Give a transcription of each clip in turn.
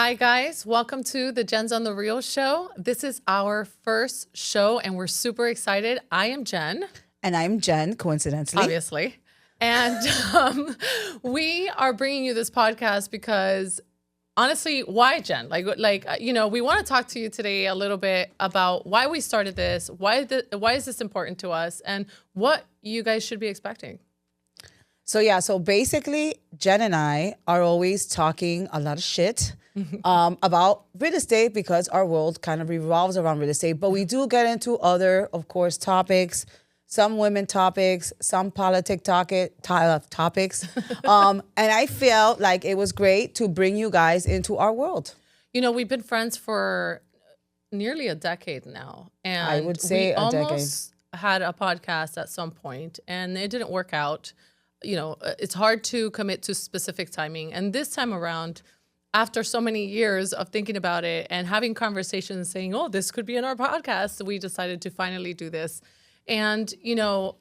Hi, guys. Welcome to the Jen's on the Real show. This is our first show, and we're super excited. I am Jen. And I'm Jen, coincidentally. Obviously. And we are bringing you this podcast because, honestly, why, Jen? We want to talk to you today a little bit about why we started this, why is this important to us, and what you guys should be expecting. So basically, Jen and I are always talking a lot of shit about real estate because our world kind of revolves around real estate. But we do get into other, of course, topics, some women topics, some topics. And I felt like it was great to bring you guys into our world. You know, we've been friends for nearly a decade now. And I would say we a decade. almost had a podcast at some point, and it didn't work out. You know, it's hard to commit to specific timing. And this time around, after so many years of thinking about it and having conversations saying, oh, this could be in our podcast, we decided to finally do this. And, you know,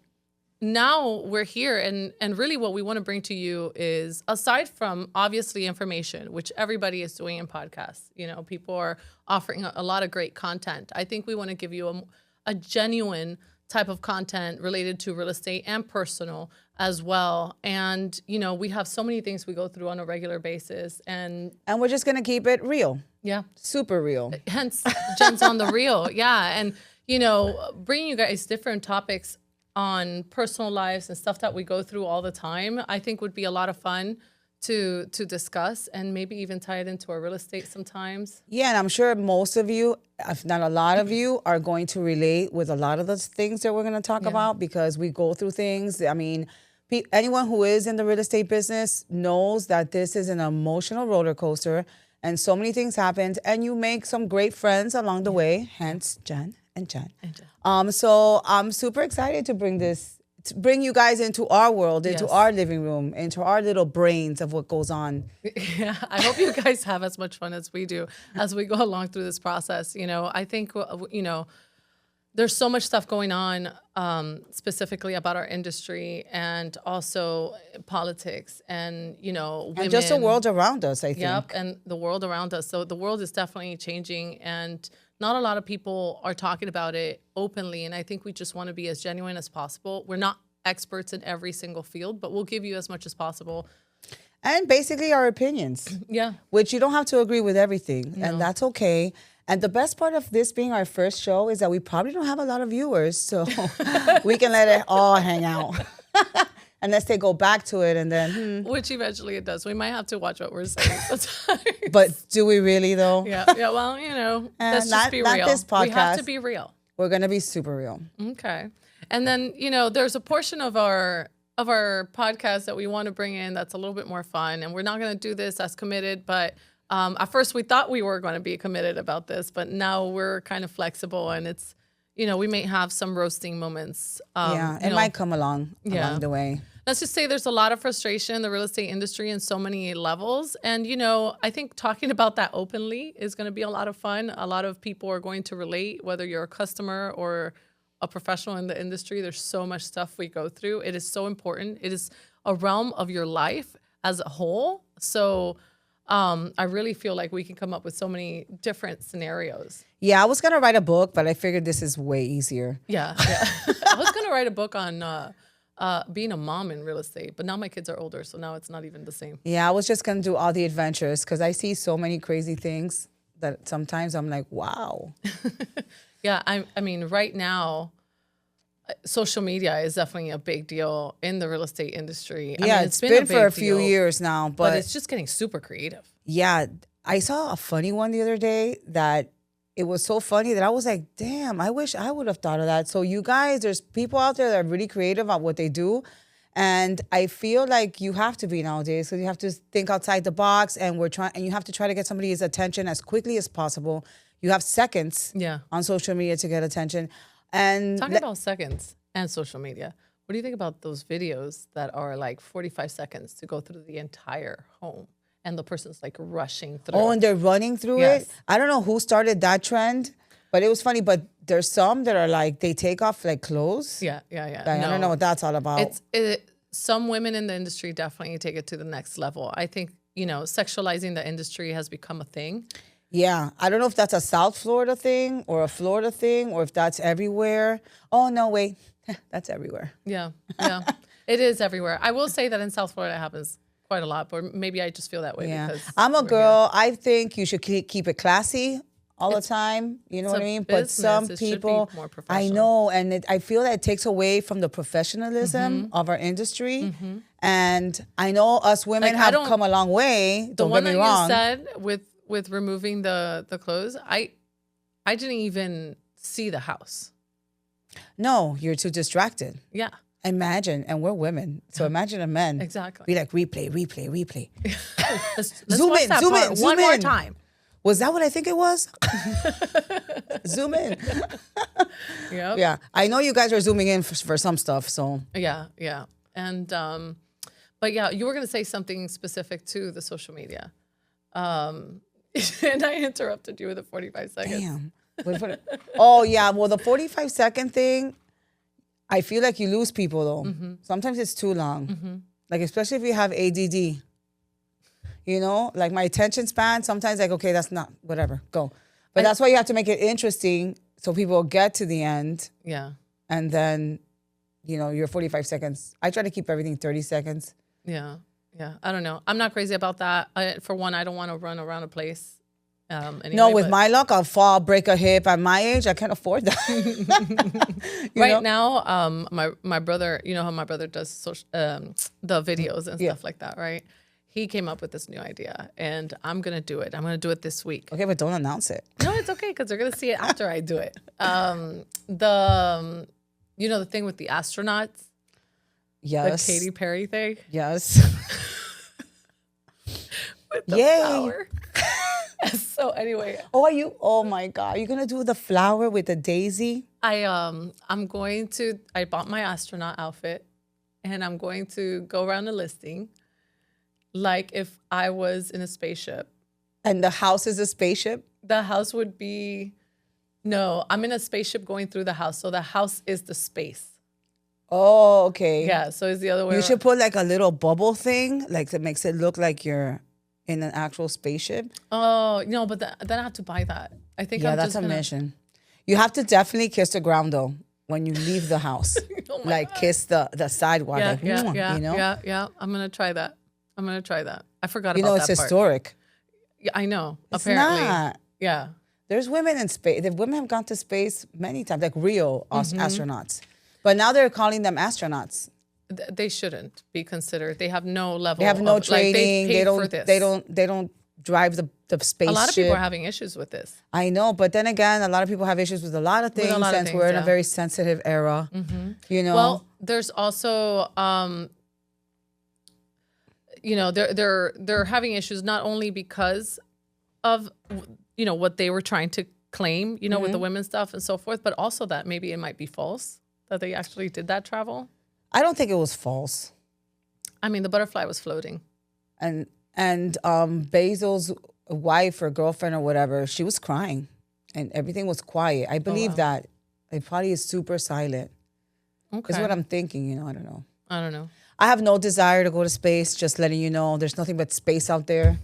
now we're here. And really what we want to bring to you is, aside from obviously information, which everybody is doing in podcasts, you know, people are offering a lot of great content. I think we want to give you a genuine type of content related to real estate and personal as well. And, you know, we have so many things we go through on a regular basis. And we're just going to keep it real. Yeah. Super real. Hence, Jen's on the real. Yeah. And, you know, bringing you guys different topics on personal lives and stuff that we go through all the time, I think would be a lot of fun to discuss, and maybe even tie it into our real estate sometimes. Yeah, and I'm sure most of you, if not a lot of you, are going to relate with a lot of the things that we're going to talk about because we go through things. I mean, anyone who is in the real estate business knows that this is an emotional roller coaster, and so many things happen, and you make some great friends along the way, hence Jen and Jen. So I'm super excited to bring you guys into our world, into our living room, into our little brains of what goes on. Yeah, I hope you guys have as much fun as we do as we go along through this process. You know, I think, you know, there's so much stuff going on specifically about our industry and also politics and, you know, women. And just the world around us, I think. Yep, and the world around us. So the world is definitely changing, and not a lot of people are talking about it openly, and I think we just want to be as genuine as possible. We're not experts in every single field, but we'll give you as much as possible. And basically our opinions. Yeah. Which you don't have to agree with everything, and that's okay. And the best part of this being our first show is that we probably don't have a lot of viewers, so we can let it all hang out. Unless they go back to it and then... Which eventually it does. We might have to watch what we're saying sometimes. But do we really, though? Yeah, well, you know, let's just be real. Not this podcast. We have to be real. We're going to be super real. Okay. And then, you know, there's a portion of our podcast that we want to bring in that's a little bit more fun. And we're not going to do this as committed, but at first we thought we were going to be committed about this, but now we're kind of flexible, and it's, you know, we may have some roasting moments. It might come along the way. Let's just say there's a lot of frustration in the real estate industry in so many levels. And, you know, I think talking about that openly is going to be a lot of fun. A lot of people are going to relate, whether you're a customer or a professional in the industry. There's so much stuff we go through. It is so important. It is a realm of your life as a whole. So I really feel like we can come up with so many different scenarios. Yeah, I was going to write a book, but I figured this is way easier. Yeah. I was going to write a book on being a mom in real estate, but now my kids are older, so now it's not even the same. Yeah, I was just going to do all the adventures because I see so many crazy things that sometimes I'm like, wow. Yeah, I mean, right now, social media is definitely a big deal in the real estate industry. Yeah, I mean, it's been for a few years now. But it's just getting super creative. Yeah, I saw a funny one the other day that it was so funny that I was like, damn, I wish I would have thought of that. So you guys, there's people out there that are really creative at what they do. And I feel like you have to be nowadays because you have to think outside the box, and you have to try to get somebody's attention as quickly as possible. You have seconds on social media to get attention. And talking about seconds and social media, what do you think about those videos that are like 45 seconds to go through the entire home? And the person's like rushing through. Oh, and they're running through it? I don't know who started that trend, but it was funny. But there's some that are like, they take off like clothes. Yeah. Like, I don't know what that's all about. Some women in the industry definitely take it to the next level. I think sexualizing the industry has become a thing. Yeah, I don't know if that's a South Florida thing or a Florida thing or if that's everywhere. Oh, no, wait. That's everywhere. Yeah, yeah. It is everywhere. I will say that in South Florida it happens quite a lot, but maybe I just feel that way because I'm a we're girl. I think you should keep it classy all the time. You know it's what I a mean? But some business. It should be people, more I professional. know, and I feel that it takes away from the professionalism of our industry. And I know us women Like, I have don't- come a long way. The Don't one get me that wrong. you said with removing the clothes, I didn't even see the house. No, you're too distracted. Yeah, Imagine, and we're women, so imagine a man. exactly. Be like, replay. Let's Zoom watch in, that zoom part in, one zoom more in. time. Was that what I think it was? Zoom in. Yep. Yeah, I know you guys are zooming in for some stuff, so. Yeah. And but yeah, you were gonna say something specific to the social media. And I interrupted you with the 45 seconds. Damn. Oh, yeah. Well, the 45-second thing, I feel like you lose people, though. Sometimes it's too long. Like, especially if you have ADD. You know? Like, my attention span, sometimes, like, okay, that's not, whatever, go. But that's why you have to make it interesting so people get to the end. Yeah. And then, your 45 seconds. I try to keep everything 30 seconds. Yeah. I don't know. I'm not crazy about that. For one, I don't want to run around a place. Anyway, No, with my luck, I'll fall, break a hip. At my age, I can't afford that. Right now, my brother, you know how my brother does the videos and stuff like that, right? He came up with this new idea, and I'm gonna do it. I'm gonna do it this week. Okay, but don't announce it. No, it's okay because they're gonna see it after I do it. The thing with the astronauts, Yes. the Katy Perry thing Yes. with the Yay. flower. So anyway, Oh, are you? Oh my God! You're gonna do the flower with the daisy? I bought my astronaut outfit, and I'm going to go around the listing like if I was in a spaceship. And the house is a spaceship? The house would be, no, I'm in a spaceship going through the house. So the house is the space. Oh, okay. Yeah, so it's the other way You around. should put like a little bubble thing, like that makes it look like you're in an actual spaceship. Oh, no, but then I have to buy that. I think Yeah, I'm that's just a gonna, mission. You have to definitely kiss the ground though when you leave the house. Oh my Like kiss the sidewalk. Yeah, like, yeah, "Mwah," yeah, you know? yeah. I'm going to try that. I forgot You about know, that it's part. historic. Yeah, I know, It's apparently. not. Yeah. There's women in space. The women have gone to space many times, like real astronauts. But now they're calling them astronauts. They shouldn't be considered. They have no level. They have no of, like, training. they paid for this. They don't drive the spaceship. A lot of people are having issues with this. I know, but then again, a lot of people have issues with a lot of things a lot of since things, we're in a yeah. very sensitive era. You know, Well, there's also, they're having issues not only because of, what they were trying to claim, with the women's stuff and so forth, but also that maybe it might be false that they actually did that travel. I don't think it was false. I mean, the butterfly was floating. And Basil's wife or girlfriend or whatever, she was crying, and everything was quiet. I believe that it probably is super silent. Okay. Is what I'm thinking. I don't know. I don't know. I have no desire to go to space. Just letting you know, there's nothing but space out there.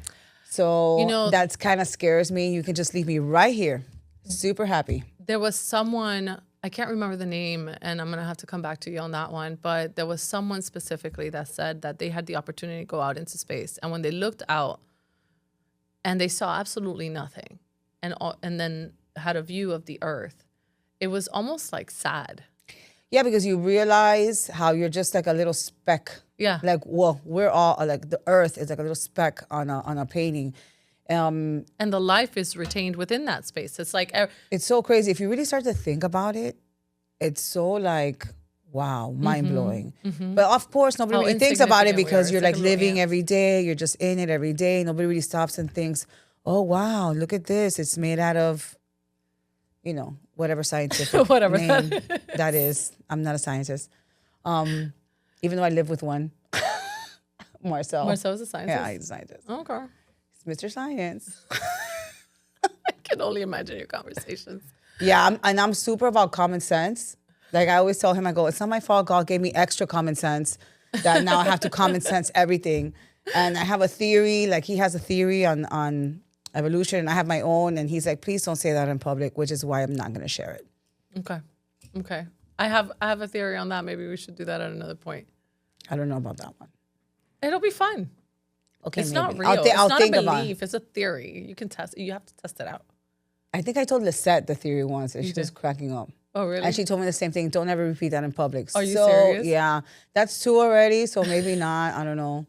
So that's kind of scares me. You can just leave me right here. Super happy. There was someone, I can't remember the name, and I'm going to have to come back to you on that one, but there was someone specifically that said that they had the opportunity to go out into space. And when they looked out and they saw absolutely nothing and then had a view of the earth, it was almost like sad. Yeah, because you realize how you're just like a little speck. Yeah. Like, well, we're all like the earth is like a little speck on a painting. And the life is retained within that space. It's like... It's so crazy. If you really start to think about it, it's so like, wow, mind-blowing. But of course, nobody really thinks about it because you're like living every day. You're just in it every day. Nobody really stops and thinks, oh, wow, look at this. It's made out of, whatever scientific Whatever name that is. I'm not a scientist. Even though I live with one. Marcel. Marcel's a scientist? Yeah, he's a scientist. Okay. Mr. Science. I can only imagine your conversations. Yeah, I'm super about common sense. Like I always tell him, I go, it's not my fault God gave me extra common sense that now I have to common sense everything. And I have a theory, like he has a theory on evolution, and I have my own. And he's like, please don't say that in public, which is why I'm not going to share it. Okay. I have a theory on that. Maybe we should do that at another point. I don't know about that one. It'll be fun. Okay, It's maybe. not real. I'll It's not think a about belief. It's a theory. You can test. You have to test it out. I think I told Lisette the theory once, and she was cracking up. Oh, really? And she told me the same thing. Don't ever repeat that in public. Are you serious? Yeah, that's two already. So maybe not. I don't know.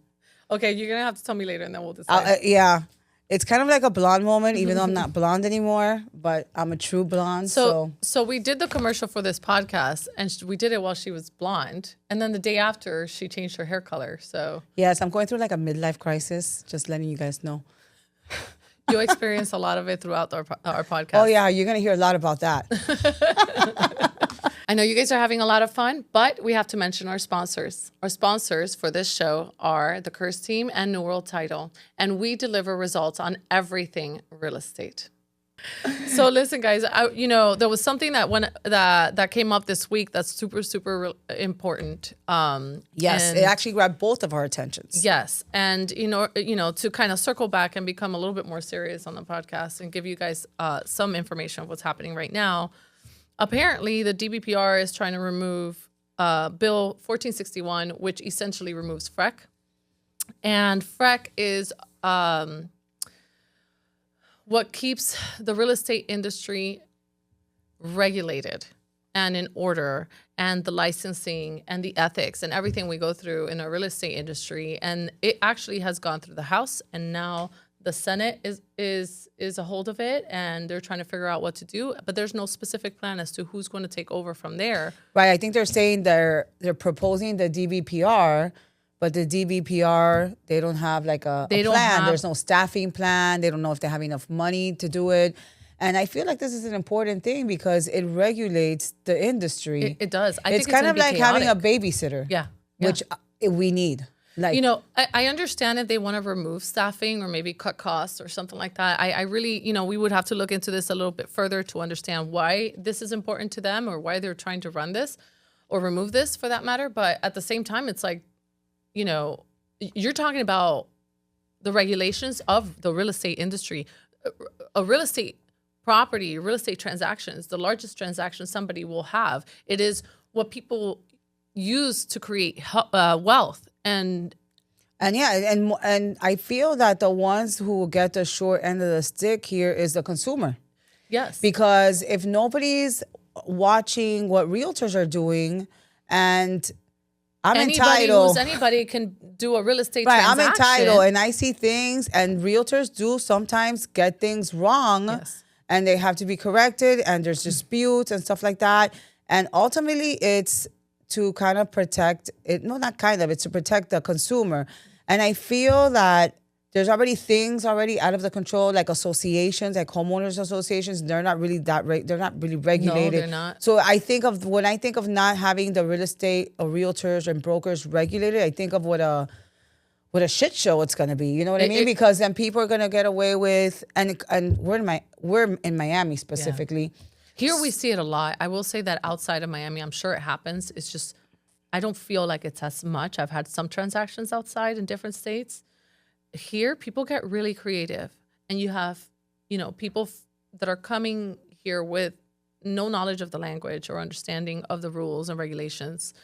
Okay, you're gonna have to tell me later, and then we'll decide. Yeah, it's kind of like a blonde moment, even though I'm not blonde anymore, but I'm a true blonde. So we did the commercial for this podcast, and we did it while she was blonde, and then the day after, she changed her hair color. So yes, I'm going through like a midlife crisis. Just letting you guys know. You'll experience a lot of it throughout our podcast. Oh yeah, you're gonna hear a lot about that. I know you guys are having a lot of fun, but we have to mention our sponsors. Our sponsors for this show are the Curse Team and New World Title, and we deliver results on everything real estate. So listen, guys, there was something that came up this week that's super important. Yes, it actually grabbed both of our attentions. Yes, and to kind of circle back and become a little bit more serious on the podcast and give you guys some information of what's happening right now. Apparently, the DBPR is trying to remove Bill 1461, which essentially removes Frec. And Frec is what keeps the real estate industry regulated and in order, and the licensing and the ethics and everything we go through in our real estate industry. And it actually has gone through the House, and now the Senate is a hold of it, and they're trying to figure out what to do. But there's no specific plan as to who's going to take over from there. Right. I think they're saying they're proposing the DBPR, but the DBPR, they don't have like a plan. There's no staffing plan. They don't know if they have enough money to do it. And I feel like this is an important thing because it regulates the industry. It does. It's kind of like having a babysitter. Yeah. Which we need. Like, I understand if they want to remove staffing or maybe cut costs or something like that. I really, we would have to look into this a little bit further to understand why this is important to them or why they're trying to run this or remove this for that matter. But at the same time, it's like, you're talking about the regulations of the real estate industry. A real estate property, real estate transactions, the largest transaction somebody will have. It is what people use to create wealth. And I feel that the ones who will get the short end of the stick here is the consumer. Yes. Because if nobody's watching what realtors are doing, and anybody can do a real estate transaction. I'm entitled, and I see things, and realtors do sometimes get things wrong, yes, and they have to be corrected, and there's disputes and stuff like that. And ultimately, it's to kind of protect it. No, not kind of. It's to protect the consumer. And I feel that there's already things out of the control, like associations, like homeowners associations. They're not really they're not really regulated. No, they're not. So when I think of not having the real estate or realtors and brokers regulated, I think of what a shit show it's gonna be. You know what I mean? Because then people are gonna get away with, and we're in Miami specifically. Yeah. Here we see it a lot. I will say that outside of Miami, I'm sure it happens. It's just, I don't feel like it's as much. I've had some transactions outside in different states. Here, people get really creative. And you have, people that are coming here with no knowledge of the language or understanding of the rules and regulations.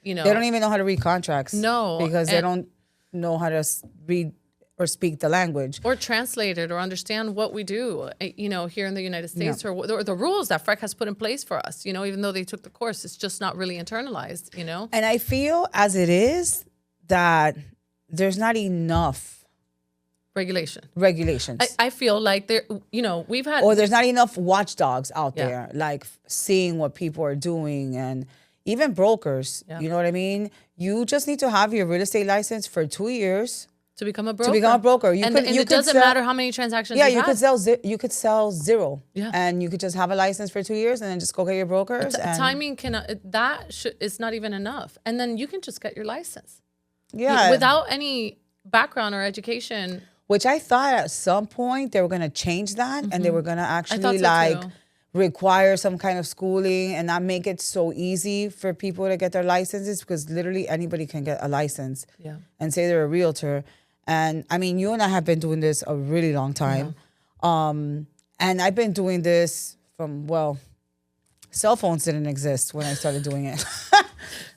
They don't even know how to read contracts. No. Because they don't know how to read or speak the language. Or translate it or understand what we do, here in the United States, or the rules that Frec has put in place for us, even though they took the course, it's just not really internalized, And I feel as it is that there's not enough regulations. I feel like we've had... Or there's not enough watchdogs out there, like seeing what people are doing, and even brokers, you know what I mean? You just need to have your real estate license for 2 years. To become a broker. It doesn't matter how many transactions you have. You could sell zero. Yeah. And you could just have a license for 2 years and then just go get your brokers. Timing is not even enough. And then you can just get your license. Yeah. Without any background or education. Which I thought at some point they were going to change that, and they were going to actually require some kind of schooling and not make it so easy for people to get their licenses, because literally anybody can get a license and say they're a realtor. And I mean, you and I have been doing this a really long time. And I've been doing this from, well, cell phones didn't exist when I started doing it.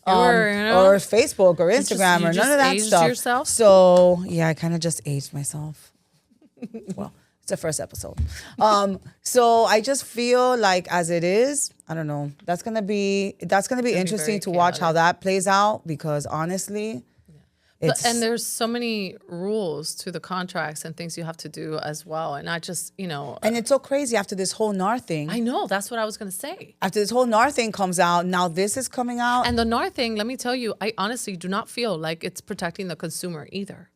Or Facebook or Instagram or none of that aged stuff. Yourself? So yeah, I kind of just aged myself. Well, it's the first episode. So I just feel like as it is, I don't know. That's gonna be interesting to watch how that plays out, because honestly, and there's so many rules to the contracts and things you have to do as well. And I just, and it's so crazy after this whole NAR thing. I know, that's what I was gonna say. After this whole NAR thing comes out, now this is coming out. And the NAR thing, let me tell you, I honestly do not feel like it's protecting the consumer either.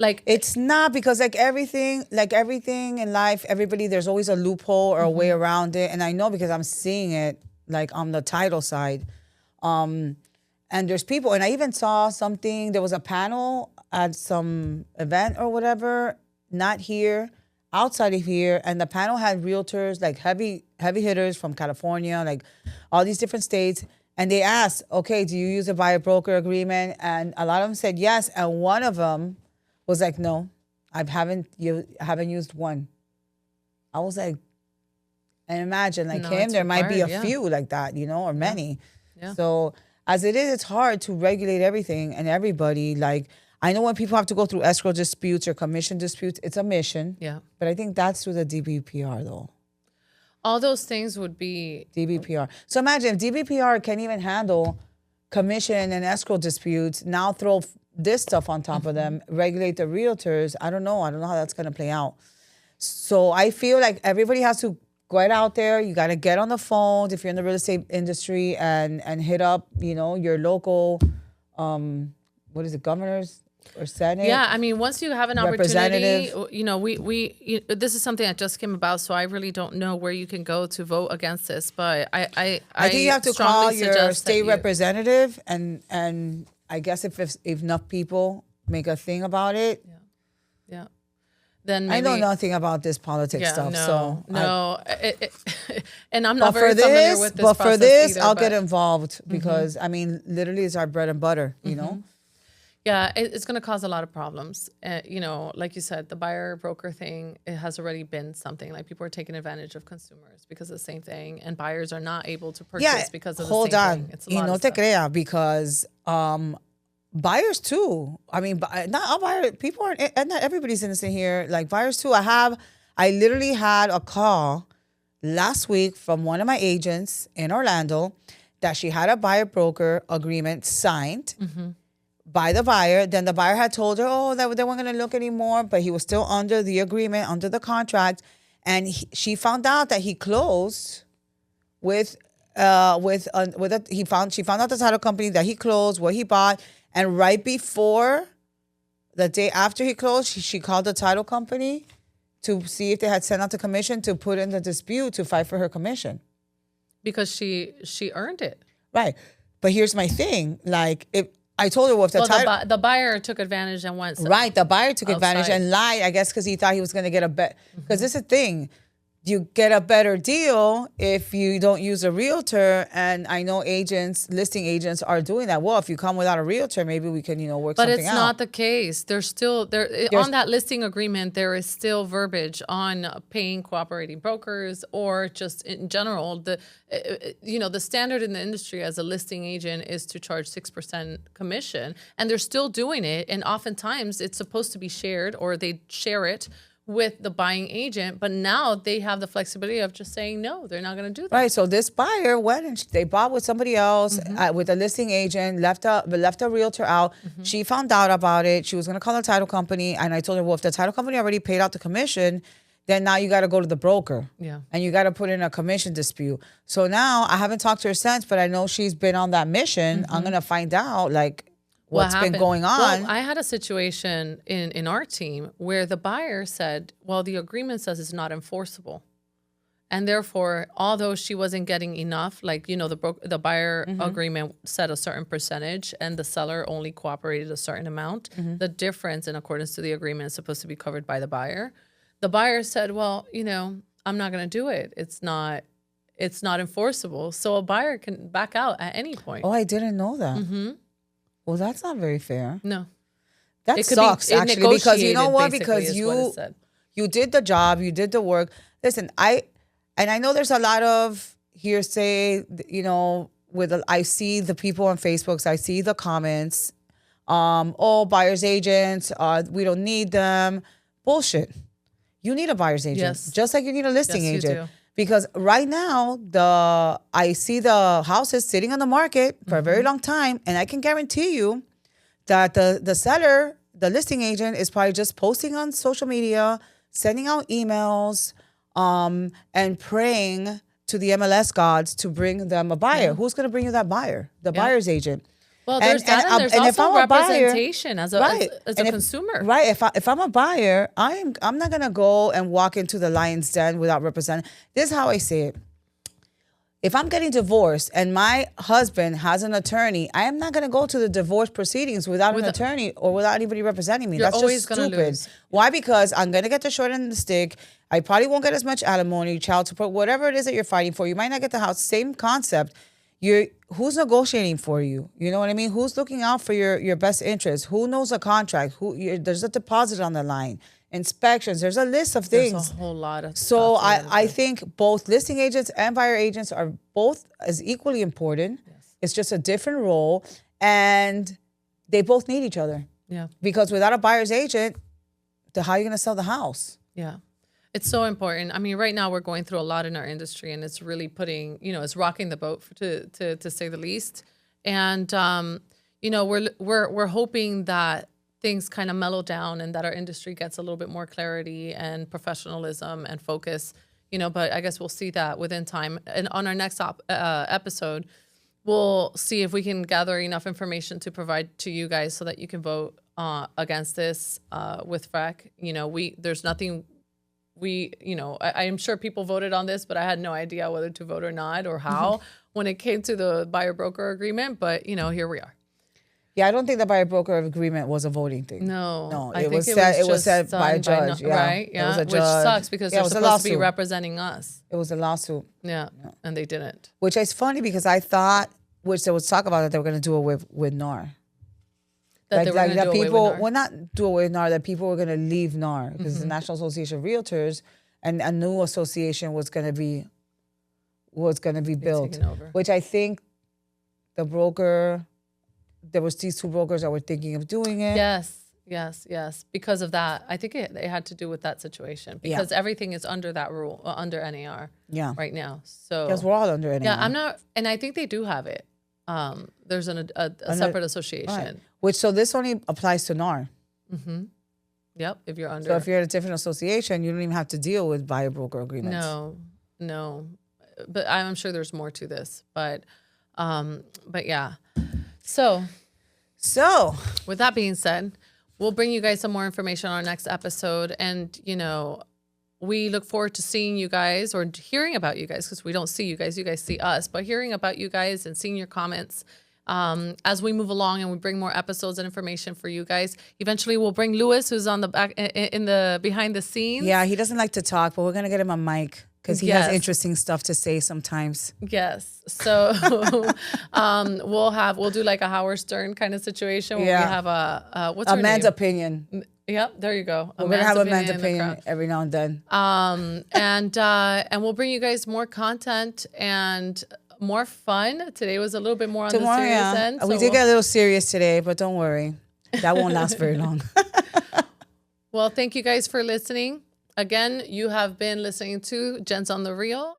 Like, it's not, because like everything in life, everybody, there's always a loophole or a way around it. And I know because I'm seeing it like on the title side. And there's people, and I even saw something, there was a panel at some event or whatever, not here, outside of here. And the panel had realtors, like heavy hitters from California, like all these different states. And they asked, okay, do you use a buyer broker agreement? And a lot of them said yes. And one of them was like, no, I haven't used one. I was like, and imagine like him, there might be a few like that, or many. Yeah. So as it is, it's hard to regulate everything and everybody. Like, I know when people have to go through escrow disputes or commission disputes, it's a mission. Yeah. But I think that's through the DBPR though. All those things would be DBPR. So imagine if DBPR can't even handle commission and escrow disputes, now throw this stuff on top of them, regulate the realtors. I don't know how that's going to play out. So I feel like everybody has to get out there. You got to get on the phones if you're in the real estate industry and hit up, your local, what is it, governors or Senate? Yeah, I mean, once you have an opportunity, we this is something that just came about, so I really don't know where you can go to vote against this. But I think you have to call your state representative, and I guess if enough people make a thing about it. Yeah. Then maybe, I know nothing about this politics stuff. And I'm not very familiar with this. But for this, I'll get involved because I mean, literally, it's our bread and butter. You know. Yeah, it's going to cause a lot of problems. Like you said, the buyer broker thing, it has already been something. Like people are taking advantage of consumers because of the same thing, and buyers are not able to purchase because of the same thing. It's a lot of stuff. Because buyers too. I mean, not all buyers. People aren't, and not everybody's innocent here. Like buyers too. I literally had a call last week from one of my agents in Orlando that she had a buyer broker agreement signed. By the buyer. Then the buyer had told her, that they weren't going to look anymore, but he was still under the agreement, under the contract, and she found out that he closed she found out the title company that he closed, what he bought, and right before the day after he closed, she called the title company to see if they had sent out the commission to put in the dispute to fight for her commission because she earned it, right? But here's my thing, like if I told her, well, if the buyer took advantage and went right. The buyer took advantage and lied, I guess, because he thought he was going to get a bet. Because this is the thing, you get a better deal if you don't use a realtor. And I know listing agents are doing that. Well, if you come without a realtor, maybe we can, work something out. But it's not the case. There's still on that listing agreement. There is still verbiage on paying cooperating brokers, or just in general, the standard in the industry as a listing agent is to charge 6% commission, and they're still doing it. And oftentimes it's supposed to be shared, or they share it with the buying agent, but now they have the flexibility of just saying no, they're not going to do that. Right. So this buyer went and they bought with somebody else, with a listing agent, left a realtor out. She found out about it. She was going to call the title company, and I told her, well, if the title company already paid out the commission, then now you got to go to the broker. Yeah. And you got to put in a commission dispute. So now I haven't talked to her since, but I know she's been on that mission. I'm going to find out what's been going on. Well, I had a situation in our team where the buyer said, well, the agreement says it's not enforceable. And therefore, although she wasn't getting enough, the buyer agreement said a certain percentage and the seller only cooperated a certain amount, the difference in accordance to the agreement is supposed to be covered by the buyer. The buyer said, well, I'm not going to do it. It's not enforceable. So a buyer can back out at any point. Oh, I didn't know that. Well, that's not very fair. No. That It could sucks be actually, because you know negotiated, what? basically, Because is what it said. you did the job, you did the work. Listen, I know there's a lot of hearsay, you know, I see the people on Facebook, I see the comments, oh, buyer's agents, we don't need them. Bullshit. You need a buyer's agent, Yes. just like you need a listing Yes, you agent. do. Because right now, I see the houses sitting on the market for a very long time, and I can guarantee you that the seller, the listing agent, is probably just posting on social media, sending out emails, and praying to the MLS gods to bring them a buyer. Who's going to bring you that buyer? The buyer's agent. Well, there's that, and there's if also I'm a buyer, representation as a right. as And a consumer. Right. If I'm a buyer, I'm not gonna go and walk into the lion's den without representing. This is how I see it. If I'm getting divorced and my husband has an attorney, I am not going to go to the divorce proceedings without an attorney or without anybody representing me. You're That's always just gonna stupid. lose. Why? Because I'm going to get the short end of the stick. I probably won't get as much alimony, child support, whatever it is that you're fighting for. You might not get the house. Same concept. Who's negotiating for you? You know what I mean? Who's looking out for your best interest? Who knows a contract? There's a deposit on the line. Inspections. There's a list of things. There's a whole lot of So stuff I think both listing agents and buyer agents are both as equally important. Yes. It's just a different role, and they both need each other. Yeah. Because without a buyer's agent, how are you going to sell the house? Yeah. It's so important. I mean, right now we're going through a lot in our industry, and it's really putting, it's rocking the boat to say the least. And we're hoping that things kind of mellow down and that our industry gets a little bit more clarity and professionalism and focus, but I guess we'll see that within time. And on our next episode, we'll see if we can gather enough information to provide to you guys so that you can vote against this with Frec. There's nothing I am sure people voted on this, but I had no idea whether to vote or not or how when it came to the buyer broker agreement. But, here we are. Yeah, I don't think the buyer broker agreement was a voting thing. No, it was set by a judge. Right? Yeah, it was a which judge. sucks because they're supposed to be representing us. It was a lawsuit. Yeah, and they didn't. Which is funny because I thought, which there was talk about that they were going to do away with NAR. That they were going to do away with NAR? Well, not do away with NAR, that people were going to leave NAR because the National Association of Realtors and a new association was going to be built. Which I think the broker... There was these two brokers that were thinking of doing it. Yes. Because of that, I think it had to do with that situation because everything is under that rule, under NAR. Yeah. Right now, so because we're all under NAR. Yeah, I'm not, and I think they do have it. There's a separate association. Right. So this only applies to NAR. Mm-hmm. Yep. If you're under. So if you're at a different association, you don't even have to deal with buyer broker agreements. No. But I'm sure there's more to this. But yeah. So, with that being said, we'll bring you guys some more information on our next episode. And, we look forward to seeing you guys or hearing about you guys because we don't see you guys see us, but hearing about you guys and seeing your comments as we move along and we bring more episodes and information for you guys. Eventually, we'll bring Louis, who's on the back in the behind the scenes. Yeah, he doesn't like to talk, but we're going to get him a mic. Because he has interesting stuff to say sometimes. Yes. So we'll do like a Howard Stern kind of situation where we have what's her name? A man's opinion. Yep, there you go. We're gonna have a man's opinion every now and then. And we'll bring you guys more content and more fun. Today was a little bit more on the serious end. We did get a little serious today, but don't worry. That won't last very long. Well, thank you guys for listening. Again, you have been listening to Gents on the Reel.